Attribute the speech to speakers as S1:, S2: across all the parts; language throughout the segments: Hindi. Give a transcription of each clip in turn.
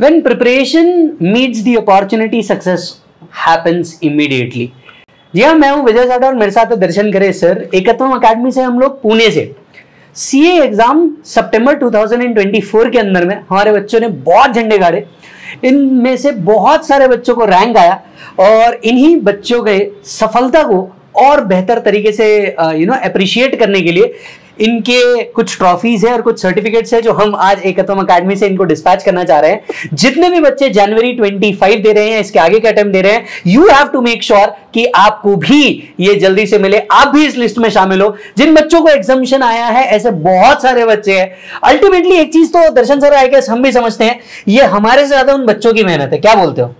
S1: When preparation meets the opportunity, success happens immediately. जी हाँ, मैं हूँ विजय साडा और मेरे साथ दर्शन करे सर। एकत्वम अकेडमी से हम लोग पुणे से सीए एग्जाम सितंबर 2024 के अंदर में हमारे बच्चों ने बहुत झंडे गाड़े। इनमें से बहुत सारे बच्चों को रैंक आया और इन्हीं बच्चों के सफलता को और बेहतर तरीके से अप्रिशिएट करने के लिए इनके कुछ ट्रॉफीज है और कुछ सर्टिफिकेट्स है जो हम आज एकत्वम अकेडमी से इनको डिस्पैच करना चाह रहे हैं। जितने भी बच्चे जनवरी 25 दे रहे हैं, इसके आगे के अटेम्प्ट दे रहे हैं, you have to make sure कि आपको भी ये जल्दी से मिले, आप भी इस लिस्ट में शामिल हो। जिन बच्चों को एग्जामिशन आया है, ऐसे बहुत सारे बच्चे हैं। अल्टीमेटली एक चीज तो दर्शन सर आई गेस हम भी समझते हैं, ये हमारे से ज्यादा उन बच्चों की मेहनत है। क्या बोलते हो?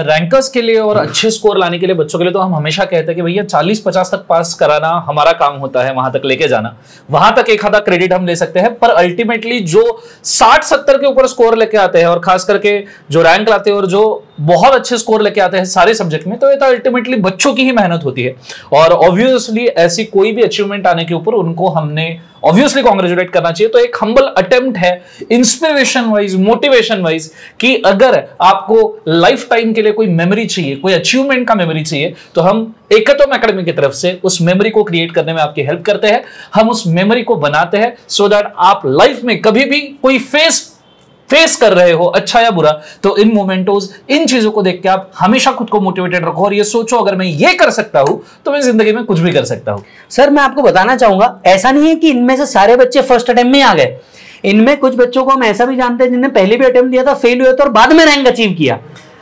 S2: रैंकर्स के लिए और अच्छे स्कोर लाने के लिए बच्चों के लिए तो हम हमेशा कहते हैं कि भैया 40-50 तक पास कराना हमारा काम होता है, वहां तक लेके जाना, वहां तक एक आधा क्रेडिट हम ले सकते हैं। पर अल्टीमेटली जो 60-70 के ऊपर स्कोर लेके आते हैं और खास करके जो रैंक लाते हैं और जो बहुत अच्छे स्कोर लेके आते हैं सारे सब्जेक्ट में, तो ये तो अल्टीमेटली बच्चों की ही मेहनत होती है। और ऑब्वियसली ऐसी कोई भी अचीवमेंट आने के ऊपर उनको हमने ऑब्वियसली कांग्रेचुलेट करना चाहिए। तो एक हम्बल अटेम्प्ट है इंस्पिरेशन वाइज, मोटिवेशन वाइज, कि अगर आपको लाइफ टाइम के लिए कोई मेमोरी चाहिए, कोई अचीवमेंट का मेमोरी चाहिए, तो हम एकत्वम अकेडमी की तरफ से उस मेमोरी को क्रिएट करने में आपकी हेल्प करते हैं। हम उस मेमोरी को बनाते हैं सो दैट आप लाइफ में कभी भी कोई फेस कर रहे हो, अच्छा या बुरा, तो इन मोमेंटोज, इन चीजों को देख के आप हमेशा खुद को मोटिवेटेड रखो और ये सोचो अगर मैं ये कर सकता हूं तो मैं जिंदगी में कुछ भी कर सकता हूं।
S1: सर मैं आपको बताना चाहूंगा, ऐसा नहीं है कि इनमें से सारे बच्चे फर्स्ट अटेम्प्ट में आ गए। इनमें कुछ बच्चों को हम ऐसा भी जानते हैं जिन्होंने पहले भी अटेम्प्ट दिया था, फेल हुए थे और बाद में रैंक अचीव किया।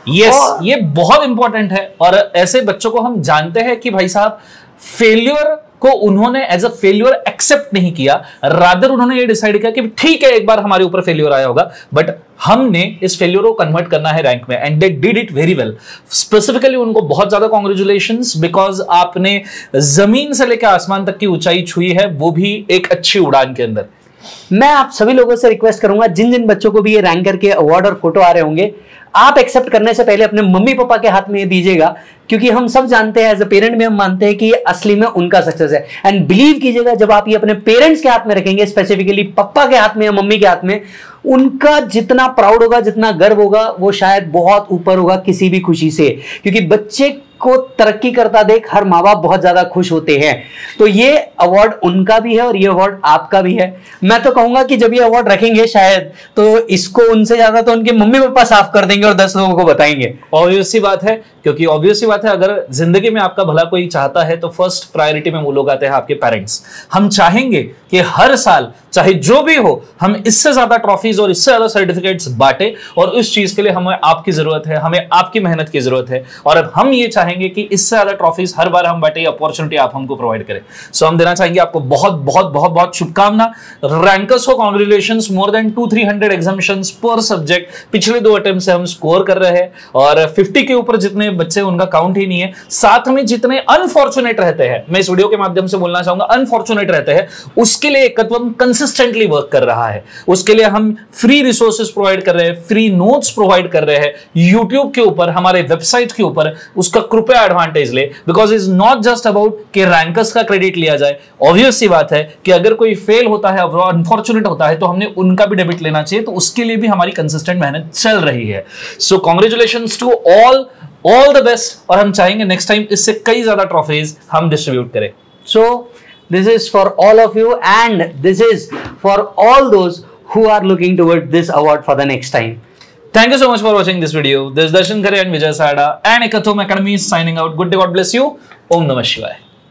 S2: यस, ये बहुत इंपॉर्टेंट है। और ऐसे बच्चों को हम जानते हैं कि भाई साहब फेल्यूर को उन्होंने एज अ फेल्यूर एक्सेप्ट नहीं किया, रादर उन्होंने ये डिसाइड किया कि ठीक है एक बार हमारे ऊपर फेल्यूर आया होगा, बट हमने इस फेल्यूर को कन्वर्ट करना है रैंक में, and they did it very well. Specifically उनको बहुत ज्यादा कांग्रेचुलेशंस, बिकॉज आपने जमीन से लेकर आसमान तक की ऊंचाई छुई है, वो भी एक अच्छी उड़ान के अंदर।
S1: मैं आप सभी लोगों से रिक्वेस्ट करूंगा, जिन जिन बच्चों को भी ये रैंकर के अवार्ड और फोटो आ रहे होंगे, आप एक्सेप्ट करने से पहले अपने मम्मी पापा के हाथ में ये दीजिएगा, क्योंकि हम सब जानते हैं, एज अ पेरेंट में हम मानते हैं कि ये असली में उनका सक्सेस है। एंड बिलीव कीजिएगा, जब आप ये अपने पेरेंट्स के हाथ में रखेंगे, स्पेसिफिकली पापा के हाथ में या मम्मी के हाथ में, उनका जितना प्राउड होगा, जितना गर्व होगा, वो शायद बहुत ऊपर होगा किसी भी खुशी से। क्योंकि बच्चे को तरक्की करता देख हर माँ बाप बहुत ज्यादा खुश होते हैं। तो ये अवार्ड उनका भी है और ये अवार्ड आपका भी है। मैं तो कहूंगा कि जब ये अवार्ड रखेंगे शायद, तो इसको उनसे ज्यादा तो उनके मम्मी पापा साफ कर देंगे और 10 लोगों को बताएंगे।
S2: ऑब्वियस सी बात है, क्योंकि ऑब्वियस सी बात है, अगर जिंदगी में आपका भला कोई चाहता है तो फर्स्ट प्रायोरिटी में वो लोग आते हैं आपके पेरेंट्स। हम चाहेंगे कि हर साल चाहे जो भी हो, हम इससे ज्यादा ट्रॉफीज और इससे ज्यादा सर्टिफिकेट्स बांटे, और इस चीज के लिए हमें आपकी जरूरत है, हमें आपकी मेहनत की जरूरत है। और हम ये चाहेंगे कि इससे ज्यादा ट्रॉफीज हर बार हम बांटे, अपॉर्चुनिटी आप हमको प्रोवाइड करें। सो हम देना चाहेंगे आपको बहुत बहुत बहुत बहुत शुभकामना। रैंकर्स को कांग्रेचुलेशंस, मोर देन 200-300 एग्जामिशंस पर सब्जेक्ट पिछले 2 अटेम्प्ट से हम स्कोर कर रहे हैं, और 50 के ऊपर जितने बच्चे उनका काउंट ही नहीं है। साथ में जितने अनफॉर्चुनेट रहते हैं, मैं इस वीडियो के माध्यम से बोलना चाहूंगा, अनफॉर्चुनेट रहते हैं, उसके लिए एकत्वम कंसिस्टेंटली वर्क कर रहा है। उसके लिए हम फ्री रिसोर्सेज प्रोवाइड कर रहे हैं, फ्री नोट्स प्रोवाइड कर रहे हैं यूट्यूब के ऊपर, हमारे वेबसाइट के ऊपर। उसका कृपया एडवांटेज ले, because is not just about कि रैंकर्स का क्रेडिट लिया जाए। ऑब्वियस सी बात है कि अगर कोई फेल होता है, अनफॉर्चुनेट होता है, तो हमने उनका भी डेबिट लेना चाहिए। तो उसके लिए भी हमारी कंसिस्टेंट मेहनत चल रही है। So congratulations to all the best, और हम चाहेंगे नेक्स्ट टाइम इससे कई ज्यादा ट्रॉफीज हम डिस्ट्रीब्यूट करें।
S1: सो this is for all of you, and this is for all those who are looking toward this award for the next time.
S2: Thank you so much for watching this video. This is Darshan Khare and Vijay Sada, and Ekatwam Academy is signing out. Good day, God bless you. Om Namah Shivaya.